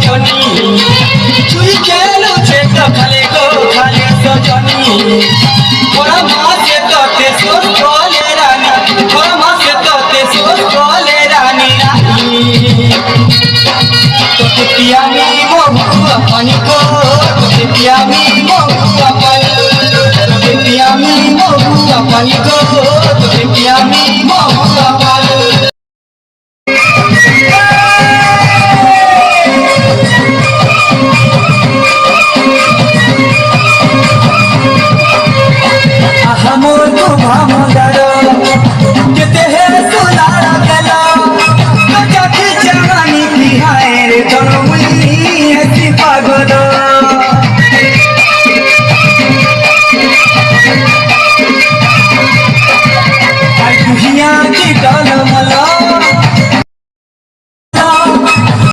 সজনী তুই খেলুছে তো খালে গো খালে সজনী ওরা মাসে তোতে সোস বলে রানী ওরা মাসে তোতে সোস বলে রানী রানী তোতে পিয়ামি মহুয়া পানি গো তোতে পিয়ামি মহুয়া পানি তোতে পিয়ামি মহুয়া পানি গো তোতে পিয়ামি মহুয়া পানি পাগল